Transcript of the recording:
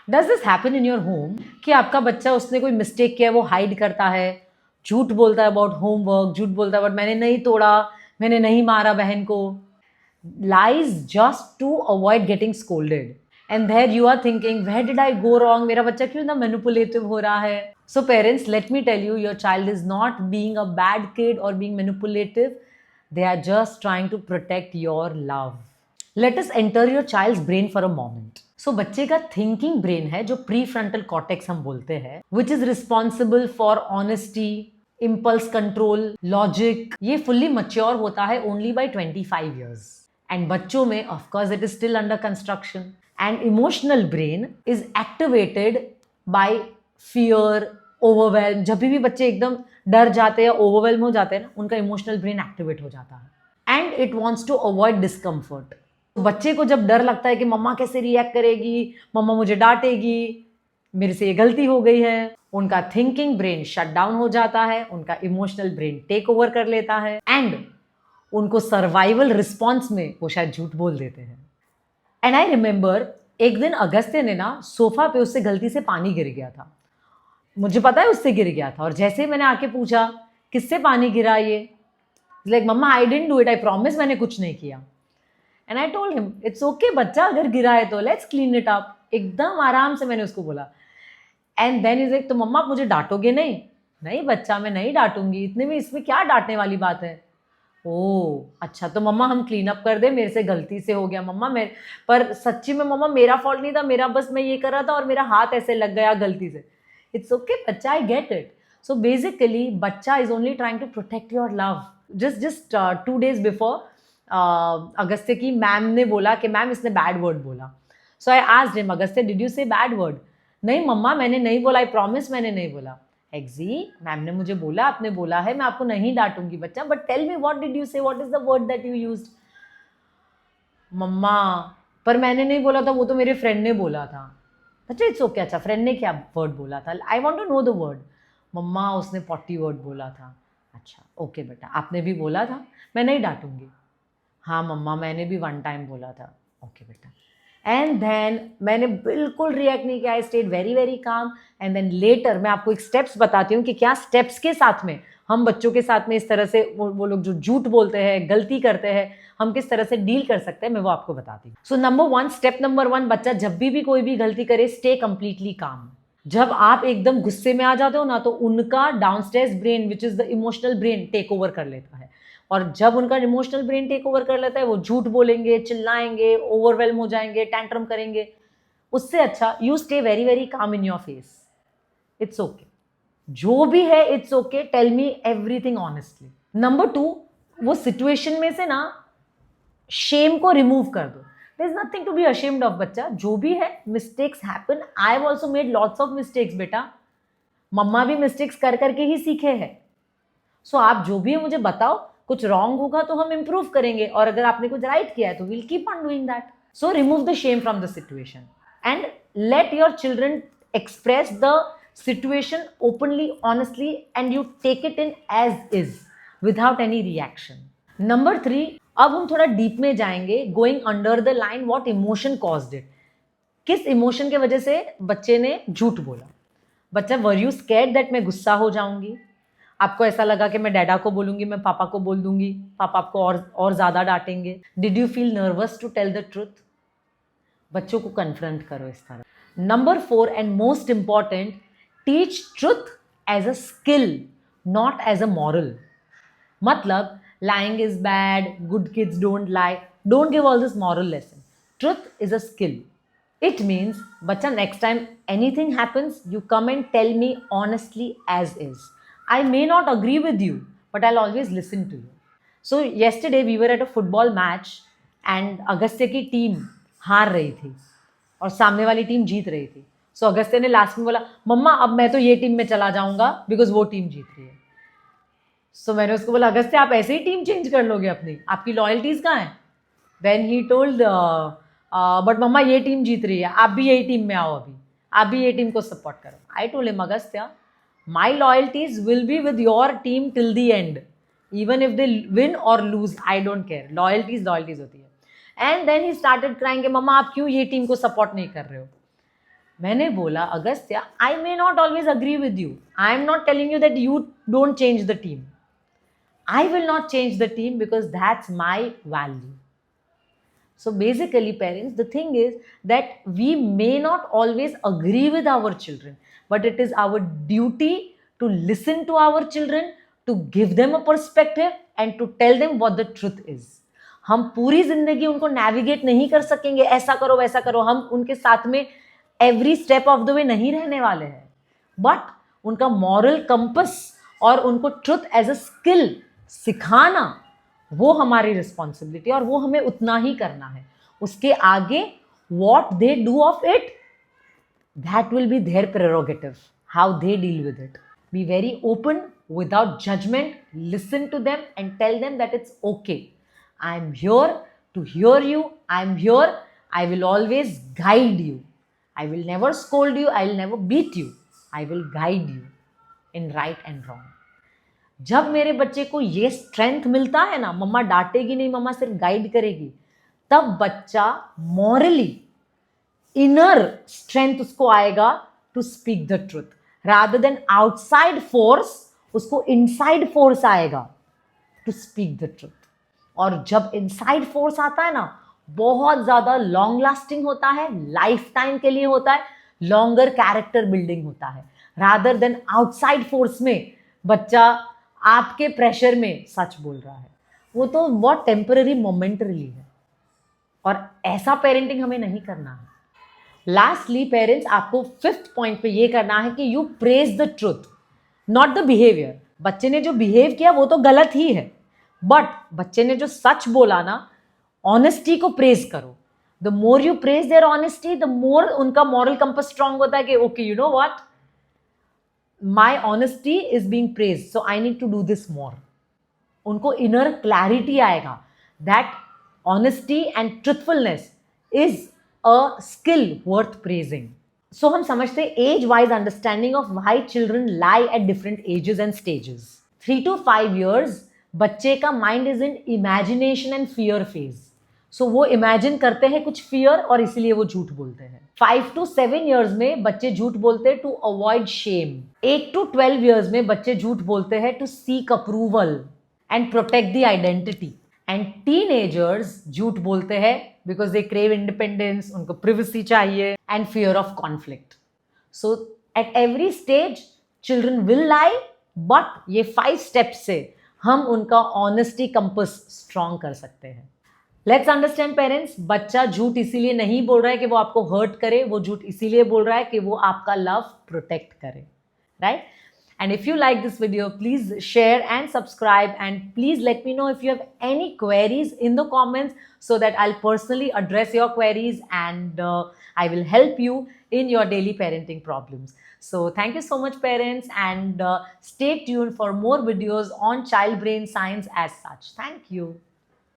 Does this happen in your home कि आपका बच्चा उसने कोई मिस्टेक किया है वो हाइड करता है, झूठ बोलता है अबाउट होमवर्क, झूठ बोलता है अबाउट मैंने नहीं तोड़ा, मैंने नहीं मारा बहन को, lies just to avoid getting scolded, and there you are thinking where did I go wrong, मेरा बच्चा क्यों ना manipulative हो रहा है. So parents, let me tell you, your child is not being a bad kid or being manipulative. They are just trying to protect your love. Let us enter your child's brain for a moment. So बच्चे का thinking brain है जो prefrontal cortex हम बोलते हैं, which is responsible for honesty, impulse control, logic. ये fully mature होता है only by 25 years. And बच्चों में of course it is still under construction. And emotional brain is activated by fear, overwhelm. जब भी बच्चे एकदम डर जाते हैं, overwhelm हो जाते हैं ना, उनका emotional brain activate हो जाता है. And it wants to avoid discomfort. बच्चे को जब डर लगता है कि मम्मा कैसे रिएक्ट करेगी, मम्मा मुझे डांटेगी, मेरे से ये गलती हो गई है, उनका थिंकिंग ब्रेन शट डाउन हो जाता है, उनका इमोशनल ब्रेन टेक ओवर कर लेता है एंड उनको सर्वाइवल रिस्पॉन्स में वो शायद झूठ बोल देते हैं. एंड आई रिमेंबर एक दिन अगस्त्य ने ना सोफा पे उससे गलती से पानी गिर गया था. मुझे पता है उससे गिर गया था और जैसे ही मैंने आके पूछा किससे पानी गिरा, ये like mama I didn't do it, I promise मैंने कुछ नहीं किया. And I told him it's okay बच्चा, अगर गिरा है तो लेट्स क्लीन इट अप. एकदम आराम से मैंने उसको बोला. एंड देन इज लाइक तो मम्मा आप मुझे डांटोगे नहीं? नहीं बच्चा मैं नहीं डांटूंगी, इतने में इसमें क्या डांटने वाली बात है. ओह अच्छा तो मम्मा हम क्लीन अप कर दे, मेरे से गलती से हो गया मम्मा, मैं पर सच्ची में मम्मा मेरा फॉल्ट नहीं था, मेरा बस मैं ये कर रहा था और मेरा हाथ ऐसे लग गया गलती से. इट्स ओके बच्चा, I get it. So basically बच्चा is only trying to protect your love. Just 2 days before Agastya की मैम ने बोला कि मैम इसने बैड वर्ड बोला. So I asked him Agastya did you say bad word? नहीं मम्मा मैंने नहीं बोला, आई प्रॉमिस मैंने नहीं बोला. एक्जी मैम ने मुझे बोला, आपने बोला है, मैं आपको नहीं डांटूंगी बच्चा, but tell me what did you say, what is the word that you used? मम्मा पर मैंने नहीं बोला था, वो तो मेरे फ्रेंड ने बोला था. बच्चा इट्स ओके, अच्छा फ्रेंड ने क्या वर्ड बोला था? I want to know the word. मम्मा उसने 40 वर्ड बोला था. अच्छा ओके बेटा, आपने भी बोला था, मैं नहीं डांटूंगी. हाँ मम्मा मैंने भी 1 टाइम बोला था. ओके बेटा. एंड देन मैंने बिल्कुल रिएक्ट नहीं किया, I stayed very very calm. And then later मैं आपको एक स्टेप्स बताती हूँ कि क्या स्टेप्स के साथ में हम बच्चों के साथ में इस तरह से वो लोग जो झूठ बोलते हैं, गलती करते हैं, हम किस तरह से डील कर सकते हैं, मैं वो आपको बताती हूँ. सो नंबर 1, स्टेप नंबर 1, बच्चा जब भी कोई भी गलती करे स्टे कंप्लीटली काम. जब आप एकदम गुस्से में आ जाते हो ना तो उनका downstairs brain which is the emotional brain take over कर लेता है. और जब उनका इमोशनल ब्रेन टेक ओवर कर लेता है वो झूठ बोलेंगे, चिल्लाएंगे, ओवरवेल्म हो जाएंगे, टैंट्रम करेंगे. उससे अच्छा you stay very very calm in your face. It's okay, जो भी है it's okay, tell me everything honestly. Number 2, वो सिचुएशन में से ना शेम को रिमूव कर दो. There is nothing to be ashamed of बच्चा, जो भी है mistakes happen. I have also made lots of mistakes बेटा, मम्मा भी मिस्टेक्स कर करके ही सीखे हैं. सो आप जो भी है मुझे बताओ, कुछ रॉन्ग होगा तो हम इंप्रूव करेंगे और अगर आपने कुछ राइट किया है तो will keep on doing that. So remove the shame from the situation and let your children express the situation openly, honestly, and you take it in as is without any reaction. Number 3, अब हम थोड़ा deep में जाएंगे, going under the line what emotion caused it. किस emotion के वजह से बच्चे ने झूठ बोला? बच्चा वर यू स्कैर्ड दैट मैं गुस्सा हो जाऊंगी? आपको ऐसा लगा कि मैं डैडा को बोलूंगी, मैं पापा को बोल दूंगी, पापा आपको और ज़्यादा डांटेंगे? Did you feel nervous to tell the truth? बच्चों को कन्फ्रंट करो इस तरह. Number 4 and most important, teach truth as a skill not as a moral. मतलब lying is bad, good kids don't lie, don't give all this moral lesson. Truth is a skill. It means bacha next time anything happens you come and tell me honestly as is. I may not agree with you but I'll always listen to you. So yesterday we were at a football match and Agastya की team हार रही थी और सामने वाली team जीत रही थी. सो अगस्त्य ने लास्ट में बोला मम्मा अब मैं तो ये टीम में चला जाऊंगा बिकॉज वो टीम जीत रही है. सो मैंने उसको बोला अगस्त्य आप ऐसे ही टीम चेंज कर लोगे अपनी, आपकी लॉयल्टीज कहाँ हैं? देन ही टोल्ड बट मम्मा ये टीम जीत रही है, आप भी यही टीम में आओ, अभी आप भी ये टीम को सपोर्ट करो. आई told him Agastya my loyalties will be with your team till the end, even if they win or lose, I don't care. loyalties होती है. And then he started crying कि मम्मा आप क्यों ये टीम को सपोर्ट नहीं कर रहे हो? मैंने बोला, Agastya, I may not always agree with you, I am not telling you that you don't change the team, I will not change the team because that's my value. So basically, parents, the thing is that we may not always agree with our children, but it is our duty to listen to our children, to give them a perspective and to tell them what the truth is. हम पूरी जिंदगी उनको navigate नहीं कर सकेंगे, ऐसा करो वैसा करो, हम उनके साथ में every step of the way नहीं रहने वाले हैं, बट उनका मॉरल कंपस और उनको ट्रुथ एज अ स्किल सिखाना वो हमारी रिस्पॉन्सिबिलिटी और वो हमें उतना ही करना है. उसके आगे what they do of it, that will be their prerogative, how they deal with it. Be very open without judgement, listen to them and tell them that it's okay. I am here to hear you, I am here, I will always guide you, I will never scold you, I will never beat you, I will guide you in right and wrong. जब मेरे बच्चे को ये strength मिलता है ना, मम्मा डांटेगी नहीं, मम्मा सिर्फ गाइड करेगी, तब बच्चा मॉरली इनर स्ट्रेंथ उसको आएगा to speak the truth, rather than outside force उसको इनसाइड फोर्स आएगा टू स्पीक द ट्रुथ. और जब इनसाइड फोर्स आता है ना, बहुत ज्यादा लॉन्ग लास्टिंग होता है, लाइफ टाइम के लिए होता है, लॉन्गर कैरेक्टर बिल्डिंग होता है, रादर देन आउटसाइड फोर्स में बच्चा आपके प्रेशर में सच बोल रहा है. वो तो बहुत टेम्पररी मोमेंटरीली है और ऐसा पेरेंटिंग हमें नहीं करना है. लास्टली पेरेंट्स, आपको 5th पॉइंट पे ये करना है कि you praise the truth, not the behaviour. बच्चे ने जो बिहेव किया वो तो गलत ही है, बट बच्चे ने जो सच बोला ना, ऑनेस्टी को प्रेज करो. The more you praise their honesty, the more उनका मॉरल कंपास स्ट्रांग होता है कि okay, you know what, my honesty is being praised, so I need to do this more. उनको inner clarity आएगा that honesty and truthfulness is a skill worth praising. So हम समझते हैं age wise understanding of why children lie at different ages and stages. 3 to 5 years बच्चे का mind is in imagination and fear phase. सो वो imagine करते हैं कुछ fear और इसीलिए वो झूठ बोलते हैं. 5 to 7 years में बच्चे झूठ बोलते हैं to avoid shame. 8 to 12 years में बच्चे झूठ बोलते हैं to seek approval and protect the identity. And teenagers झूठ बोलते हैं बिकॉज दे क्रेव इंडिपेंडेंस, उनको प्रिवेसी चाहिए and fear of conflict. So at every stage children will lie, but ये 5 स्टेप्स से हम उनका ऑनेस्टी कंपास स्ट्रॉन्ग कर सकते हैं. लेट्स अंडरस्टैंड पेरेंट्स, बच्चा झूठ इसीलिए नहीं बोल रहा है कि वो आपको हर्ट करे, वो झूठ इसीलिए बोल रहा है कि वो आपका लव प्रोटेक्ट करे, right? And if you like this video, please share and subscribe and please let me know if you have any queries in the comments so that I'll personally address your queries and I will help you in your daily parenting problems. So thank you so much parents, and stay tuned for more videos on child brain science as such. Thank you.